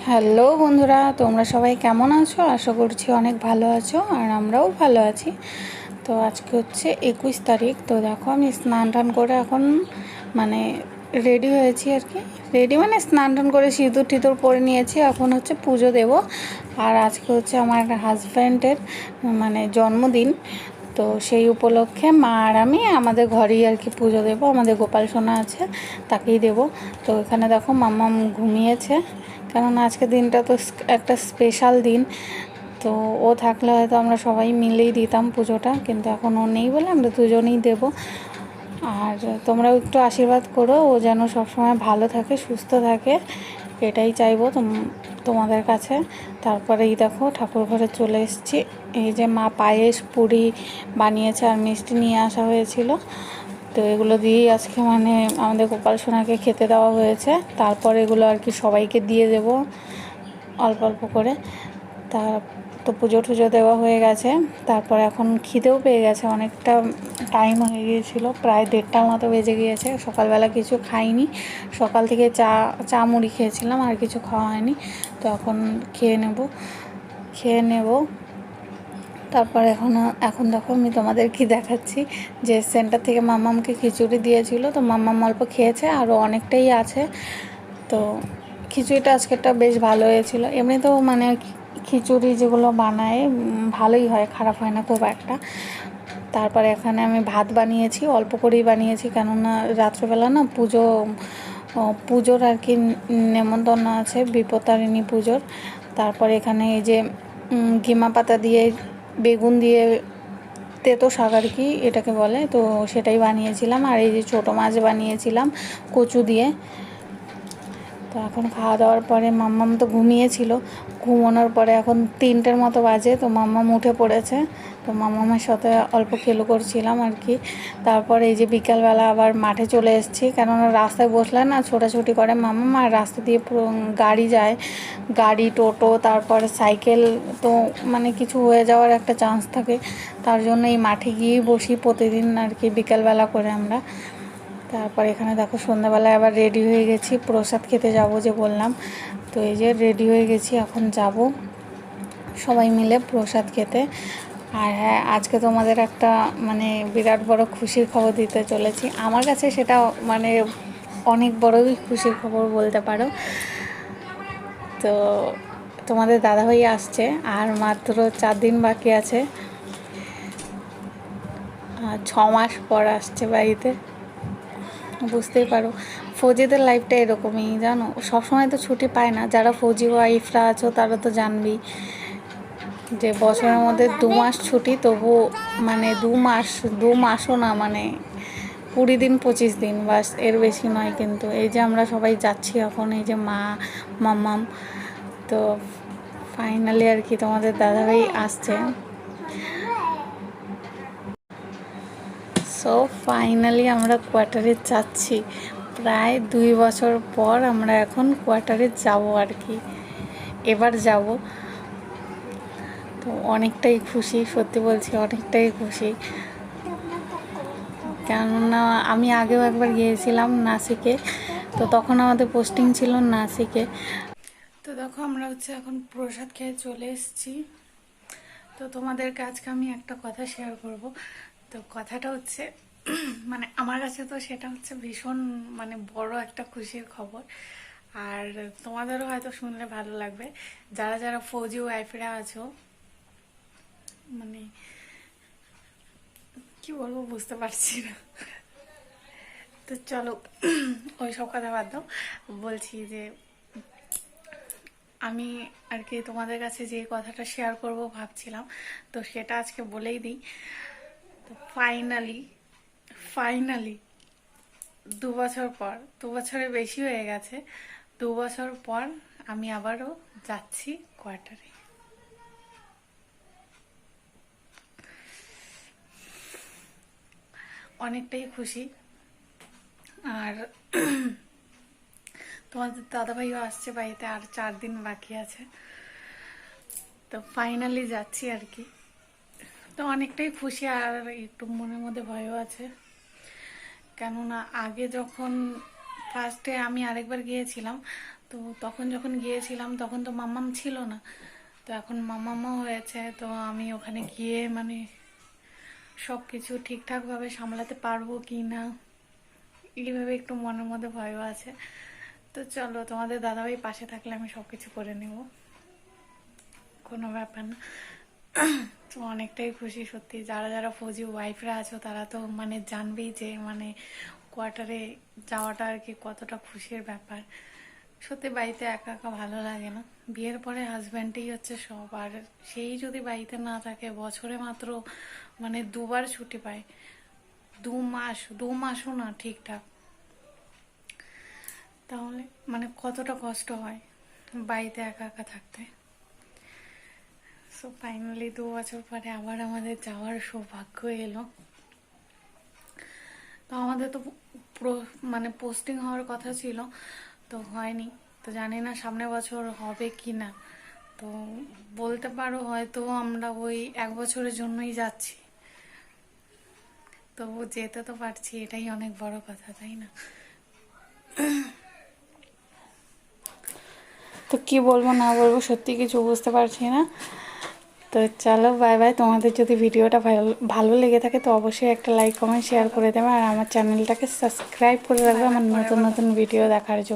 Hello বন্ধুরা, তোমরা সবাই কেমন আছো? আশা করছি অনেক ভালো আছো, আর আমরাও ভালো আছি। তো আজকে হচ্ছে 21 তারিখ। তো দেখো আমি স্নান টান করে এখন মানে রেডি হয়েছি আর কি। রেডি মানে স্নান টান করে সিঁদুর টিঁদুর পরে নিয়েছি, এখন হচ্ছে পুজো দেব। আর আজকে হচ্ছে আমার হাজব্যান্ডের মানে জন্মদিন। তো সেই উপলক্ষে মা আর আমি আমাদের ঘরেই আর কি পুজো দেব। আমাদের গোপাল সোনা আছে, তাকেই দেব। তো এখানে দেখো মাম্মাম ঘুমিয়েছে, কারণ আজকে দিনটা তো একটা স্পেশাল দিন। তো ও থাকলে হয়তো আমরা সবাই মিলেই দিতাম পুজোটা, কিন্তু এখন ও নেই বলে আমরা দুজনেই দেব। আর তোমরাও একটু আশীর্বাদ করো, ও যেন সবসময় ভালো থাকে, সুস্থ থাকে, এটাই চাইবো তোমাদের কাছে। তারপরে এই দেখো ঠাকুর ঘরে চলে এসেছি। এই যে মা পায়েস পুরি বানিয়েছে আর মিষ্টি নিয়ে আসা হয়েছিল। তো এগুলো দিয়েই আজকে মানে আমাদের গোপাল সোনাকে খেতে দেওয়া হয়েছে। তারপর এগুলো আর কি সবাইকে দিয়ে দেব অল্প অল্প করে। তা তো পুজো টুজো দেওয়া হয়ে গেছে। তারপর এখন খিদেও পেয়ে গেছে, অনেকটা টাইম হয়ে গিয়েছিলো, প্রায় 1:30টার মতো বেজে গিয়েছে। সকালবেলা কিছু খাইনি, সকাল থেকে চা মুড়ি খেয়েছিলাম, আর কিছু খাওয়া হয়নি। তো এখন খেয়ে নেব। তারপর এখন দেখো আমি তোমাদের কি দেখাচ্ছি, যে সেন্টার থেকে মাম্মামকে খিচুড়ি দিয়েছিল। তো মাম্মাম অল্প খেয়েছে, আরও অনেকটাই আছে। তো খিচুড়িটা আজকেরটা বেশ ভালো হয়েছিল। এমনিতেও মানে খিচুড়ি যেগুলো বানায় ভালোই হয়, খারাপ হয় না খুব একটা। তারপরে এখানে আমি ভাত বানিয়েছি, অল্প করেই বানিয়েছি, কেননা রাত্রেবেলা না পুজোর আর কি নেমন্তন্ন আছে, বিপত্তারিণী পুজোর। তারপরে এখানে এই যে ঘিমা পাতা দিয়ে বেগুন দিয়ে তেতো শাক আর কি এটাকে বলে, তো সেটাই বানিয়েছিলাম। আর এই যে ছোটো মাছ বানিয়েছিলাম কচু দিয়ে। তো এখন খাওয়া দাওয়ার পরে মাম্মাম তো ঘুমিয়েছিল, ঘুমানোর পরে এখন 3টের মতো বাজে। তো মাম্মাম উঠে পড়েছে, তো মাম্মামের সাথে অল্প খেলো করছিলাম আর কি। তারপর এই যে বিকালবেলা আবার মাঠে চলে এসেছি, কেননা রাস্তায় বসলে না ছোটাছুটি করে মাম্মাম, আর রাস্তা দিয়ে পুরো গাড়ি যায়, গাড়ি টোটো তারপরে সাইকেল, তো মানে কিছু হয়ে যাওয়ার একটা চান্স থাকে। তার জন্য এই মাঠে গিয়েই বসি প্রতিদিন আর কি বিকালবেলা করে আমরা। তারপর এখানে দেখো সন্ধ্যাবেলায় আবার রেডি হয়ে গেছি, প্রসাদ খেতে যাব যে বললাম। তো এই যে রেডি হয়ে গেছি, এখন যাব সবাই মিলে প্রসাদ খেতে। আর হ্যাঁ, আজকে তোমাদের একটা মানে বিরাট বড় খুশির খবর দিতে চলেছি। আমার কাছে সেটা মানে অনেক বড়ই খুশির খবর বলতে পারো। তো তোমাদের দাদাভাই আসছে, আর মাত্র 4 দিন বাকি আছে, 6 মাস পর আসছে বাড়িতে। বুঝতেই পারো ফৌজিদের লাইফটা এরকমই, জানো, সবসময় তো ছুটি পায় না। যারা ফৌজি ওয়াইফরা আছো তারা তো জানবেই যে বছরের মধ্যে 2 মাস ছুটি, তবু মানে 2 মাসও না, মানে 20 দিন 25 দিন, বাস, এর বেশি নয়। কিন্তু এই যে আমরা সবাই যাচ্ছি এখন, এই যে মাম্মাম, তো ফাইনালি আর কি তোমাদের দাদাভাই আসছে। সো ফাইনালি আমরা কোয়ার্টারে যাচ্ছি, প্রায় 2 বছর পর আমরা এখন কোয়ার্টারে যাব আর কি, এবার যাব। তো অনেকটাই খুশি, সত্যি বলছি অনেকটাই খুশি। কেননা আমি আগেও একবার গিয়েছিলাম নাসিকে, তো তখন আমাদের পোস্টিং ছিল নাসিকে। তো দেখো আমরা হচ্ছে এখন প্রসাদ খেয়ে চলে এসেছি। তো তোমাদেরকে আজকে আমি একটা কথা শেয়ার করব। তো কথাটা হচ্ছে মানে আমার কাছে তো সেটা হচ্ছে ভীষণ মানে বড় একটা খুশির খবর। আর তোমাদেরও হয়তো শুনলে ভালো লাগবে, যারা যারা ফৌজি ওয়াইফরা আছো। মানে কি বলবো বুঝতে পারছি না। তো চলো ওই সব কথা বাদ দাও। বলছি যে আমি আর কি তোমাদের কাছে যে কথাটা শেয়ার করব ভাবছিলাম, তো সেটা আজকে বলেই দিই। তো ফাইনালি 2 বছর পর, 2 বছরের বেশি হয়ে গেছে, 2 বছর পর আমি আবারও যাচ্ছি কোয়ার্টারে। অনেকটাই খুশি। আর তোমাদের দাদাভাইও আসছে বাড়িতে, আর 4 দিন বাকি আছে। তো ফাইনালি যাচ্ছি আর কি। তো অনেকটাই খুশি, আর একটু মনের মধ্যে ভয়ও আছে। কেননা আগে যখন ফার্স্টে আমি আরেকবার গিয়েছিলাম, তো তখন যখন গিয়েছিলাম তখন তো মাম্মাম ছিল না, তো এখন মাম্মামও হয়েছে, তো আমি ওখানে গিয়ে মানে সব কিছু ঠিকঠাকভাবে সামলাতে পারবো কি না এইভাবে একটু মনের মধ্যে ভয়ও আছে। তো চলো, তোমাদের দাদাভাই পাশে থাকলে আমি সব কিছু করে নেব, কোনো ব্যাপার না। তো অনেকটাই খুশি সত্যি। যারা যারা ফৌজি ওয়াইফরা আছো তারা তো মানে জানবেই যে মানে কোয়ার্টারে যাওয়াটা আর কি কতটা খুশির ব্যাপার। সত্যি বাড়িতে একা একা ভালো লাগে না, বিয়ের পরে হাজব্যান্ডই হচ্ছে সব, আর সেই যদি বাড়িতে না থাকে বছরে মাত্র মানে 2বার ছুটি পায়, 2 মাসও না ঠিকঠাক, তাহলে মানে কতটা কষ্ট হয় বাড়িতে একা একা থাকতে। সো ফাইনালি 2 বছর পরে আবার আমাদের যাওয়ার সৌভাগ্য এলো। তো আমাদের তো মানে পোস্টিং হওয়ার কথা ছিল, তো হয়নি। তো জানি না সামনের বছর হবে কি না, তো বলতে পারো হয়তো আমরা ওই 1 বছরের জন্যই যাচ্ছি, তো যেতে তো পারছি, এটাই অনেক বড় কথা, তাই না? তো কি বলবো না বলবো সত্যি কিছু বুঝতে পারছি না। তো চলো বাই বাই। তোমাদের যদি ভিডিওটা ভালো লেগে থাকে তো অবশ্যই একটা লাইক কমেন্ট শেয়ার করে দেবে, আর আমার চ্যানেলটাকে সাবস্ক্রাইব করে রাখবে আমার নতুন নতুন ভিডিও দেখার জন্য।